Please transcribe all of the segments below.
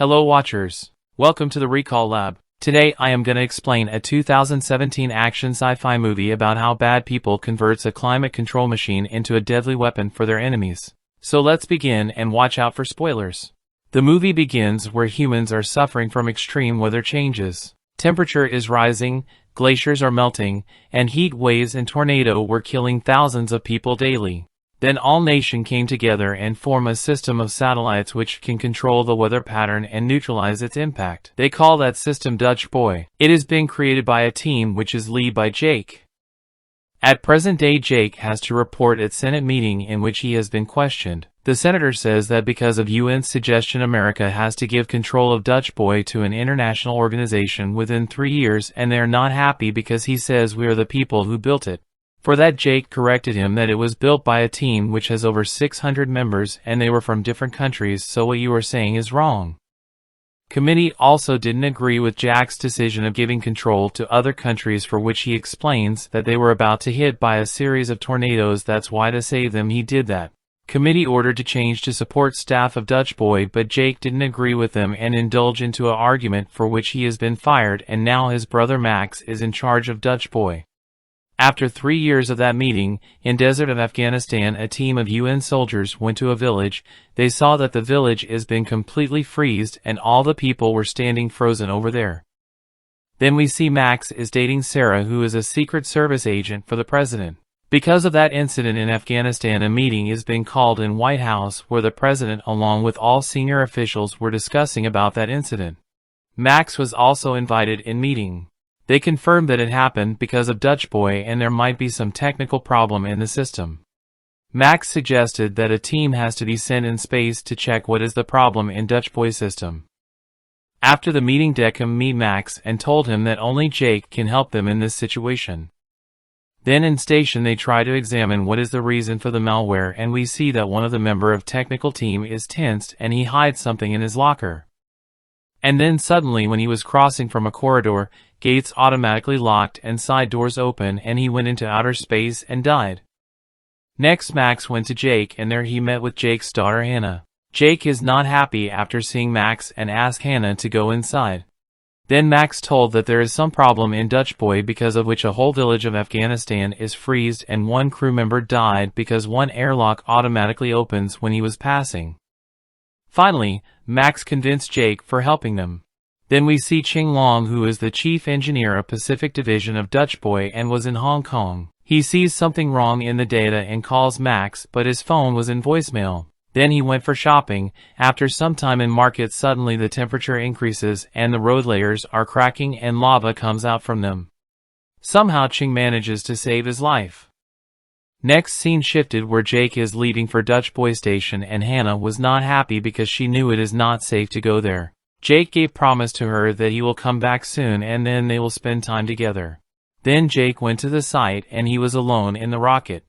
Hello watchers. Welcome to the Recall Lab. Today I am gonna explain a 2017 action sci-fi movie about how bad people converts a climate control machine into a deadly weapon for their enemies. So let's begin and watch out for spoilers. The movie begins where humans are suffering from extreme weather changes. Temperature is rising, glaciers are melting, and heat waves and tornado were killing thousands of people daily. Then all nation came together and form a system of satellites which can control the weather pattern and neutralize its impact. They call that system Dutch Boy. It has been created by a team which is led by Jake. At present day Jake has to report at Senate meeting in which he has been questioned. The senator says that because of UN's suggestion America has to give control of Dutch Boy to an international organization within 3 years and they are not happy because he says we are the people who built it. For that Jake corrected him that it was built by a team which has over 600 members and they were from different countries, so what you are saying is wrong. Committee also didn't agree with Jack's decision of giving control to other countries, for which he explains that they were about to hit by a series of tornadoes, that's why to save them he did that. Committee ordered to change to support staff of Dutch Boy, but Jake didn't agree with them and indulge into an argument for which he has been fired, and now his brother Max is in charge of Dutch Boy. After 3 years of that meeting, in desert of Afghanistan a team of UN soldiers went to a village. They saw that the village has been completely freezed and all the people were standing frozen over there. Then we see Max is dating Sarah, who is a Secret Service agent for the president. Because of that incident in Afghanistan, a meeting is being called in White House where the president along with all senior officials were discussing about that incident. Max was also invited in meeting. They confirmed that it happened because of Dutch Boy and there might be some technical problem in the system. Max suggested that a team has to be sent in space to check what is the problem in Dutch Boy's system. After the meeting, Deckham meet Max and told him that only Jake can help them in this situation. Then in station they try to examine what is the reason for the malware, and we see that one of the member of technical team is tensed and he hides something in his locker. And then suddenly when he was crossing from a corridor, gates automatically locked and side doors open and he went into outer space and died. Next Max went to Jake and there he met with Jake's daughter Hannah. Jake is not happy after seeing Max and asked Hannah to go inside. Then Max told that there is some problem in Dutch Boy because of which a whole village of Afghanistan is freezed and one crew member died because one airlock automatically opens when he was passing. Finally, Max convinced Jake for helping them. Then we see Ching Long, who is the chief engineer of Pacific Division of Dutch Boy and was in Hong Kong. He sees something wrong in the data and calls Max, but his phone was in voicemail. Then he went for shopping. After some time in market, suddenly the temperature increases and the road layers are cracking and lava comes out from them. Somehow Ching manages to save his life. Next scene shifted where Jake is leaving for Dutch Boy Station and Hannah was not happy because she knew it is not safe to go there. Jake gave promise to her that he will come back soon and then they will spend time together. Then Jake went to the site and he was alone in the rocket.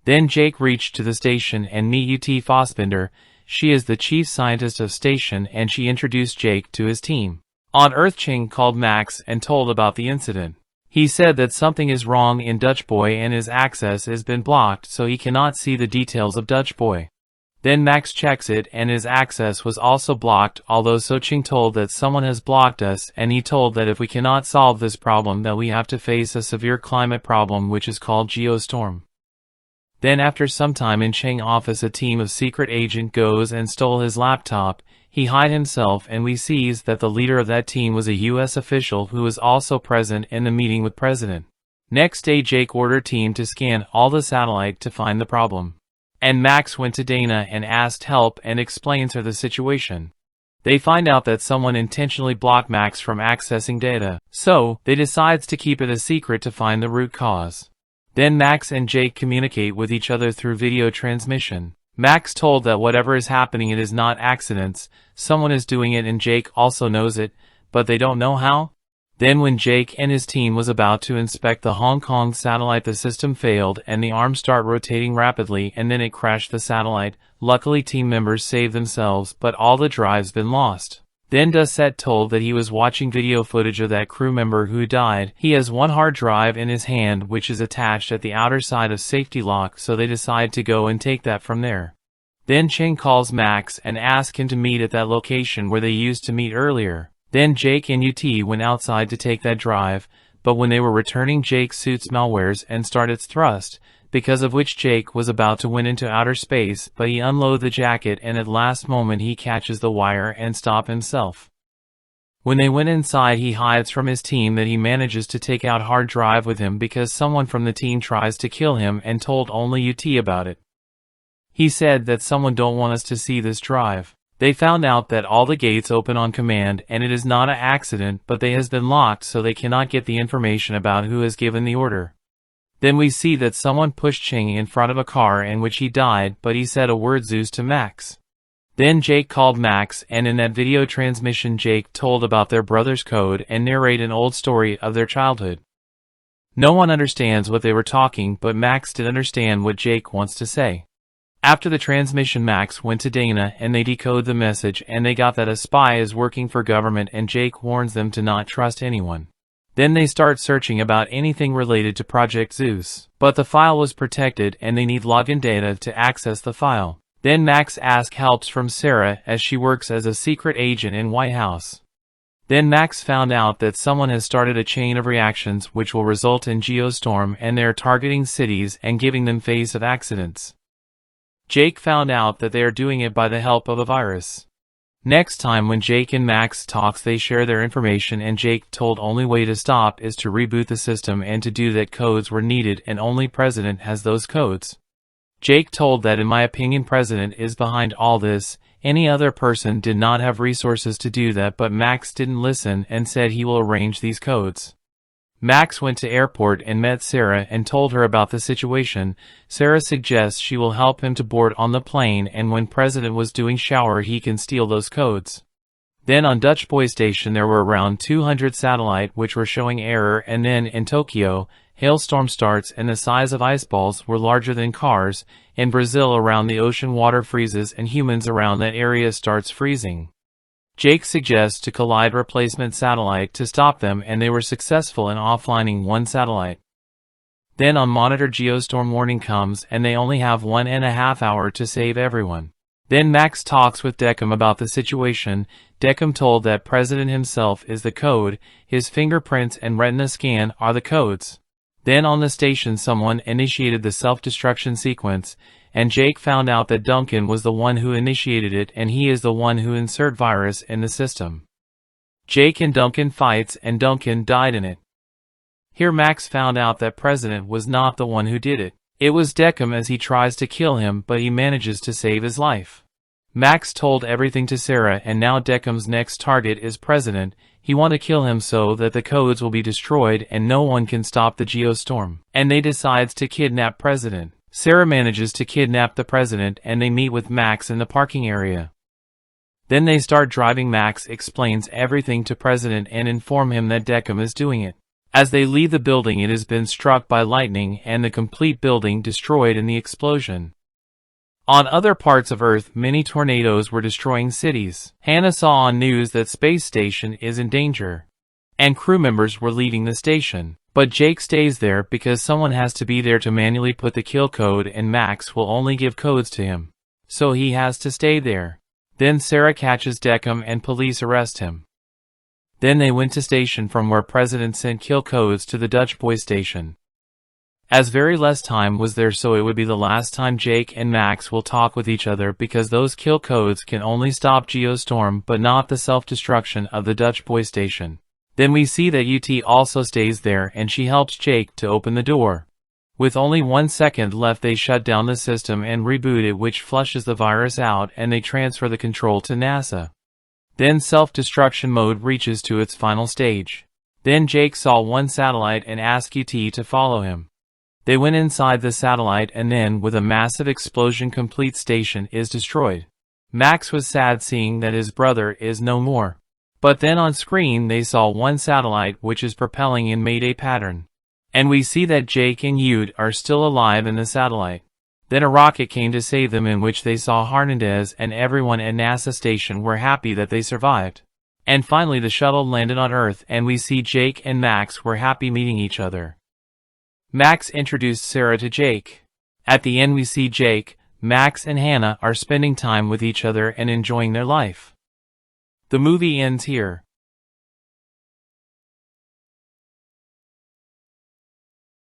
Then Jake reached to the station and meet UT Fossbender. She is the chief scientist of station and she introduced Jake to his team. On Earth, Ching called Max and told about the incident. He said that something is wrong in Dutch Boy and his access has been blocked, so he cannot see the details of Dutch Boy. Then Max checks it and his access was also blocked, although so Ching told that someone has blocked us and he told that if we cannot solve this problem that we have to face a severe climate problem which is called Geostorm. Then after some time in Ching office a team of secret agent goes and stole his laptop. He hid himself and we sees that the leader of that team was a US official who was also present in the meeting with President. Next day Jake ordered team to scan all the satellite to find the problem. And Max went to Dana and asked help and explains her the situation. They find out that someone intentionally blocked Max from accessing data, so they decides to keep it a secret to find the root cause. Then Max and Jake communicate with each other through video transmission. Max told that whatever is happening it is not accidents, someone is doing it and Jake also knows it, but they don't know how. Then when Jake and his team was about to inspect the Hong Kong satellite the system failed and the arm start rotating rapidly and then it crashed the satellite. Luckily team members saved themselves but all the drives been lost. Then Dusset told that he was watching video footage of that crew member who died. He has one hard drive in his hand which is attached at the outer side of safety lock, so they decide to go and take that from there. Then Cheng calls Max and asks him to meet at that location where they used to meet earlier. Then Jake and UT went outside to take that drive, but when they were returning, Jake's suit malwares and started its thrust, because of which Jake was about to went into outer space, but he unloaded the jacket and at last moment he catches the wire and stop himself. When they went inside, he hides from his team that he manages to take out hard drive with him because someone from the team tries to kill him and told only UT about it. He said that someone don't want us to see this drive. They found out that all the gates open on command and it is not an accident, but they has been locked so they cannot get the information about who has given the order. Then we see that someone pushed Cheng in front of a car in which he died, but he said a word Zeus to Max. Then Jake called Max, and in that video transmission Jake told about their brother's code and narrate an old story of their childhood. No one understands what they were talking, but Max did understand what Jake wants to say. After the transmission, Max went to Dana and they decode the message and they got that a spy is working for government and Jake warns them to not trust anyone. Then they start searching about anything related to Project Zeus, but the file was protected and they need login data to access the file. Then Max asks help from Sarah as she works as a secret agent in White House. Then Max found out that someone has started a chain of reactions which will result in Geostorm and they are targeting cities and giving them phase of accidents. Jake found out that they are doing it by the help of a virus. Next time when Jake and Max talks, they share their information and Jake told only way to stop is to reboot the system, and to do that codes were needed and only President has those codes. Jake told that in my opinion President is behind all this, any other person did not have resources to do that, but Max didn't listen and said he will arrange these codes. Max went to airport and met Sarah and told her about the situation. Sarah suggests she will help him to board on the plane, and when President was doing shower he can steal those codes. Then on Dutch Boy Station there were around 200 satellite which were showing error, and then in Tokyo, hailstorm starts and the size of ice balls were larger than cars. In Brazil around the ocean water freezes and humans around that area starts freezing. Jake suggests to collide replacement satellite to stop them and they were successful in offlining one satellite. Then on monitor Geostorm warning comes and they only have 1.5 hours to save everyone. Then Max talks with Deckham about the situation. Deckham told that President himself is the code, his fingerprints and retina scan are the codes. Then on the station someone initiated the self-destruction sequence, and Jake found out that Duncan was the one who initiated it and he is the one who insert virus in the system. Jake and Duncan fights and Duncan died in it. Here Max found out that President was not the one who did it. It was Deckham as he tries to kill him, but he manages to save his life. Max told everything to Sarah and now Deckham's next target is President. He want to kill him so that the codes will be destroyed and no one can stop the Geostorm. And they decides to kidnap President. Sarah manages to kidnap the President and they meet with Max in the parking area. Then they start driving. Max explains everything to President and inform him that Deckham is doing it. As they leave the building it has been struck by lightning and the complete building destroyed in the explosion. On other parts of Earth many tornadoes were destroying cities. Hannah saw on news that space station is in danger. And crew members were leaving the station. But Jake stays there because someone has to be there to manually put the kill code and Max will only give codes to him. So he has to stay there. Then Sarah catches Deckham and police arrest him. Then they went to station from where President sent kill codes to the Dutch Boy Station. As very less time was there, so it would be the last time Jake and Max will talk with each other because those kill codes can only stop Geostorm but not the self-destruction of the Dutch Boy Station. Then we see that UT also stays there and she helps Jake to open the door. With only 1 second left they shut down the system and reboot it, which flushes the virus out, and they transfer the control to NASA. Then self-destruction mode reaches to its final stage. Then Jake saw one satellite and asked UT to follow him. They went inside the satellite and then with a massive explosion complete station is destroyed. Max was sad seeing that his brother is no more. But then on screen they saw one satellite which is propelling in Mayday pattern. And we see that Jake and Yude are still alive in the satellite. Then a rocket came to save them, in which they saw Hernandez and everyone at NASA station were happy that they survived. And finally the shuttle landed on Earth and we see Jake and Max were happy meeting each other. Max introduced Sarah to Jake. At the end we see Jake, Max and Hannah are spending time with each other and enjoying their life. The movie ends here.